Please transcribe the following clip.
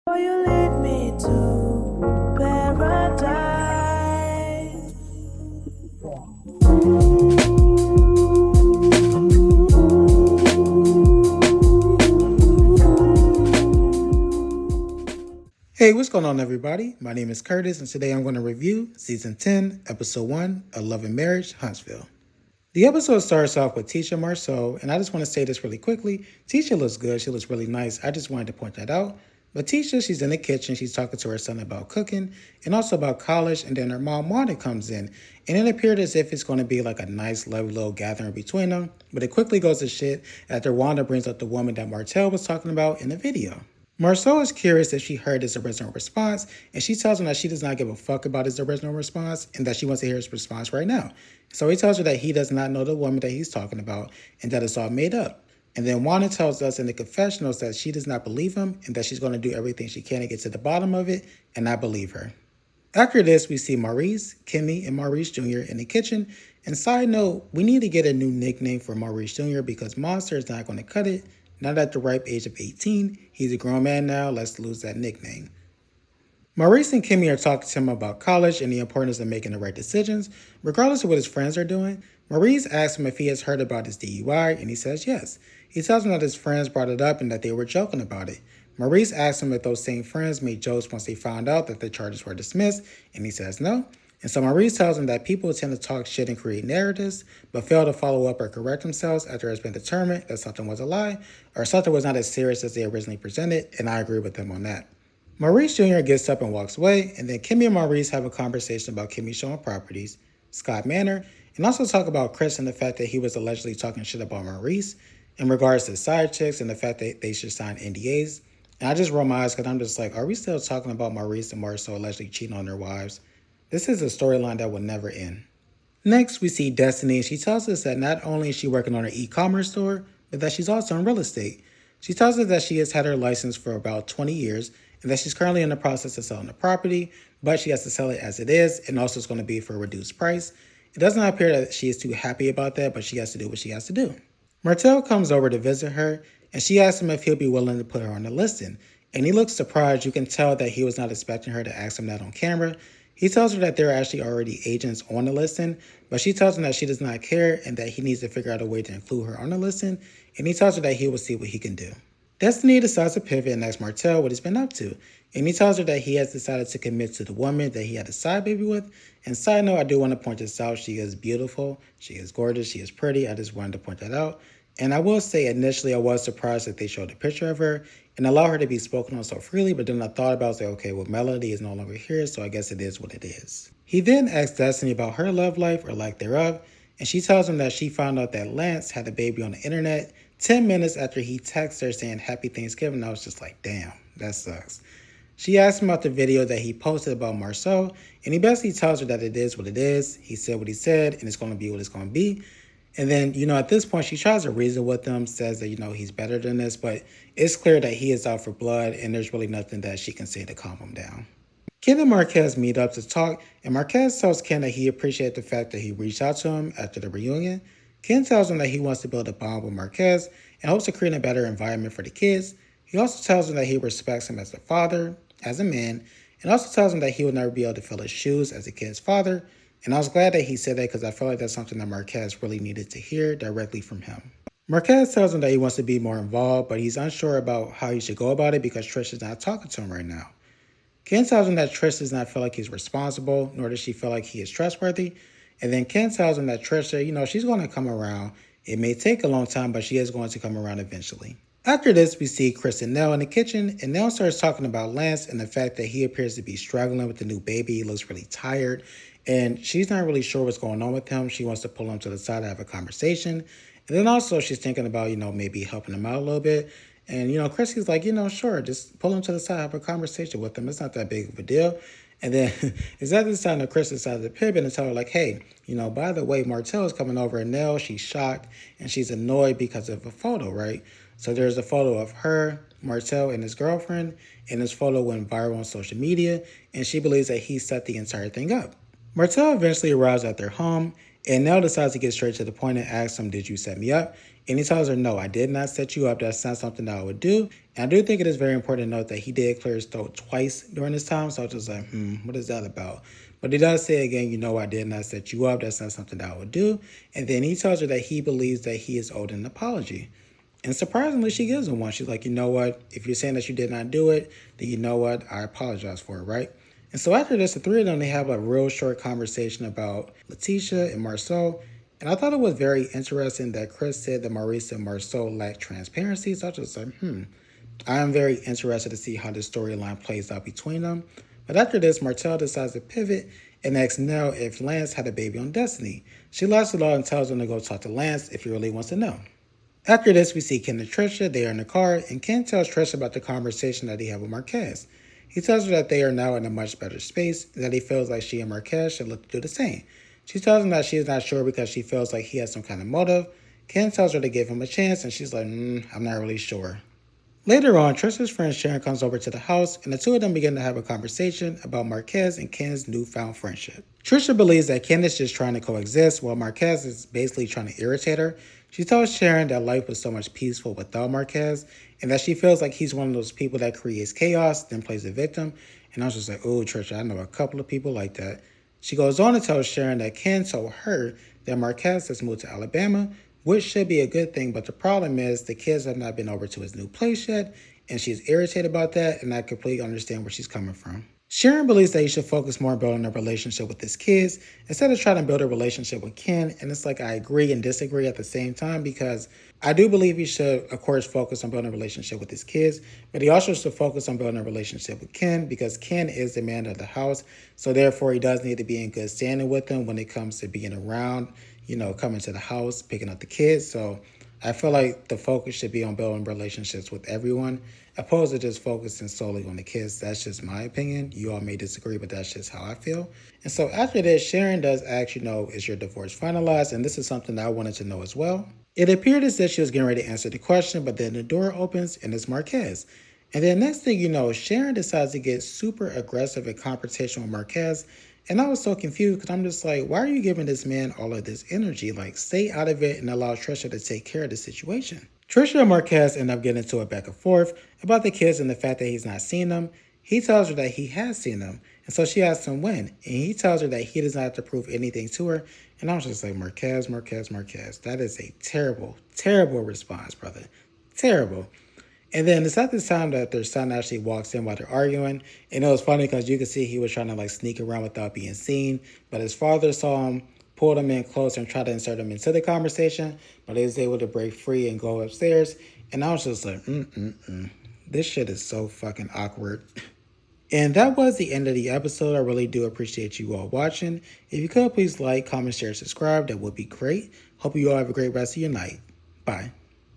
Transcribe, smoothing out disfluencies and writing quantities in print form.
Will you lead me to paradise? Hey, what's going on, everybody? My name is Curtis, and today I'm going to review Season 10, Episode 1 of Love and Marriage, Huntsville. The episode starts off with Tisha Marceau, and I just want to say this really quickly. Tisha looks good. She looks really nice. I just wanted to point that out. But Tisha, she's in the kitchen. She's talking to her son about cooking and also about college. And then her mom, Wanda, comes in. And it appeared as if it's going to be like a nice, lovely little gathering between them. But it quickly goes to shit after Wanda brings up the woman that Martell was talking about in the video. Marceau is curious if she heard his original response, and she tells him that she does not give a fuck about his original response and that she wants to hear his response right now. So he tells her that he does not know the woman that he's talking about and that it's all made up. And then Wanda tells us in the confessionals that she does not believe him and that she's going to do everything she can to get to the bottom of it, and I believe her. After this, we see Maurice, Kimmy, and Maurice Jr. in the kitchen. And side note, we need to get a new nickname for Maurice Jr. because Monster is not going to cut it. Not at the ripe age of 18. He's a grown man now. Let's lose that nickname. Maurice and Kimmy are talking to him about college and the importance of making the right decisions, regardless of what his friends are doing. Maurice asks him if he has heard about his DUI, and he says yes. He tells him that his friends brought it up and that they were joking about it. Maurice asks him if those same friends made jokes once they found out that the charges were dismissed, and he says no. And so Maurice tells him that people tend to talk shit and create narratives, but fail to follow up or correct themselves after it's been determined that something was a lie or something was not as serious as they originally presented, and I agree with him on that. Maurice Jr. gets up and walks away, and then Kimmy and Maurice have a conversation about Kimmy showing properties, Scott Manor, and also talk about Chris and the fact that he was allegedly talking shit about Maurice in regards to side chicks and the fact that they should sign NDAs. And I just roll my eyes because I'm just like, are we still talking about Maurice and Marceau allegedly cheating on their wives? This is a storyline that will never end. Next, we see Destiny, and she tells us that not only is she working on her e-commerce store, but that she's also in real estate. She tells us that she has had her license for about 20 years, and that she's currently in the process of selling the property, but she has to sell it as it is, and also it's going to be for a reduced price. It does not appear that she is too happy about that, but she has to do what she has to do. Martell comes over to visit her, and she asks him if he'll be willing to put her on the listing. And he looks surprised. You can tell that he was not expecting her to ask him that on camera. He tells her that there are actually already agents on the listing, but she tells him that she does not care and that he needs to figure out a way to include her on the listing, and he tells her that he will see what he can do. Destiny decides to pivot and asks Martell what he's been up to, and he tells her that he has decided to commit to the woman that he had a side baby with. And side note, I do want to point this out. She is beautiful, she is gorgeous, she is pretty. I just wanted to point that out. And I will say initially I was surprised that they showed a picture of her and allow her to be spoken on so freely, but then I thought about it, okay, well, Melody is no longer here, so I guess it is what it is. He then asks Destiny about her love life or lack thereof, and she tells him that she found out that Lance had a baby on the internet 10 minutes after he texted her saying Happy Thanksgiving. I was just like, damn, that sucks. She asked him about the video that he posted about Marceau, and he basically tells her that it is what it is. He said what he said, and it's going to be what it's going to be. And then, at this point, she tries to reason with him, says that, he's better than this, but it's clear that he is out for blood, and there's really nothing that she can say to calm him down. Ken and Marquez meet up to talk, and Marquez tells Ken that he appreciates the fact that he reached out to him after the reunion. Ken tells him that he wants to build a bond with Marquez and hopes to create a better environment for the kids. He also tells him that he respects him as a father, as a man, and also tells him that he will never be able to fill his shoes as a kid's father. And I was glad that he said that because I feel like that's something that Marquez really needed to hear directly from him. Marquez tells him that he wants to be more involved, but he's unsure about how he should go about it because Trish is not talking to him right now. Ken tells him that Trish does not feel like he's responsible, nor does she feel like he is trustworthy. And then Ken tells him that Trisha, she's going to come around. It may take a long time, but she is going to come around eventually. After this, we see Chris and Nell in the kitchen, and Nell starts talking about Lance and the fact that he appears to be struggling with the new baby. He looks really tired, and she's not really sure what's going on with him. She wants to pull him to the side to have a conversation. And then also she's thinking about, maybe helping him out a little bit. And, Chris is like, sure, just pull him to the side, have a conversation with him. It's not that big of a deal. And then it's at this time that Chris decided to pivot and tell her, like, hey, by the way, Martell is coming over. And Nell, she's shocked and she's annoyed because of a photo, right? So there's a photo of her, Martell, and his girlfriend. And this photo went viral on social media. And she believes that he set the entire thing up. Martell eventually arrives at their home, And Nell decides to get straight to the point and asks him, "Did you set me up?" And he tells her, "No, I did not set you up. That's not something that I would do." And I do think it is very important to note that he did clear his throat twice during this time. So I was just like, what is that about? But he does say again, I did not set you up. That's not something that I would do. And then he tells her that he believes that he is owed an apology. And surprisingly, she gives him one. She's like, "You know what? If you're saying that you did not do it, then you know what? I apologize for it, right?" And so after this, the three of them, they have a real short conversation about Letitia and Marceau. And I thought it was very interesting that Chris said that Maurice and Marceau lack transparency. So I was just like, I am very interested to see how this storyline plays out between them. But after this, Martell decides to pivot and asks Nell if Lance had a baby on Destiny. She laughs it all and tells him to go talk to Lance if he really wants to know. After this, we see Ken and Trisha. They are in the car, and Ken tells Trisha about the conversation that he had with Marquez. He tells her that they are now in a much better space, and that he feels like she and Marquez should look to do the same. She tells him that she is not sure because she feels like he has some kind of motive. Ken tells her to give him a chance, and she's like, I'm not really sure. Later on, Trisha's friend Sharon comes over to the house, and the two of them begin to have a conversation about Marquez and Ken's newfound friendship. Trisha believes that Ken is just trying to coexist, while Marquez is basically trying to irritate her. She tells Sharon that life was so much peaceful without Marquez, and that she feels like he's one of those people that creates chaos, then plays a victim. And I was just like, oh, Trisha, I know a couple of people like that. She goes on to tell Sharon that Ken told her that Marquez has moved to Alabama, which should be a good thing, but the problem is the kids have not been over to his new place yet, and she's irritated about that, and I completely understand where she's coming from. Sharon believes that he should focus more on building a relationship with his kids instead of trying to build a relationship with Ken, and it's like I agree and disagree at the same time because I do believe he should, of course, focus on building a relationship with his kids, but he also should focus on building a relationship with Ken because Ken is the man of the house, so therefore he does need to be in good standing with him when it comes to being around, coming to the house, picking up the kids. So I feel like the focus should be on building relationships with everyone, opposed to just focusing solely on the kids. That's just my opinion. You all may disagree, but that's just how I feel. And so after this, Sharon does ask, is your divorce finalized? And this is something that I wanted to know as well. It appeared as if she was getting ready to answer the question, but then the door opens and it's Marquez. And then next thing you know, Sharon decides to get super aggressive in confrontation with Marquez. And I was so confused because I'm just like, why are you giving this man all of this energy? Like, stay out of it and allow Trisha to take care of the situation. Trisha and Marquez end up getting into it back and forth about the kids and the fact that he's not seen them. He tells her that he has seen them. And so she asks him when. And he tells her that he does not have to prove anything to her. And I was just like, Marquez. That is a terrible, terrible response, brother. Terrible. And then it's at this time that their son actually walks in while they're arguing. And it was funny because you could see he was trying to sneak around without being seen. But his father saw him, pulled him in closer and tried to insert him into the conversation. But he was able to break free and go upstairs. And I was just like, this shit is so fucking awkward. And that was the end of the episode. I really do appreciate you all watching. If you could, please like, comment, share, subscribe. That would be great. Hope you all have a great rest of your night. Bye.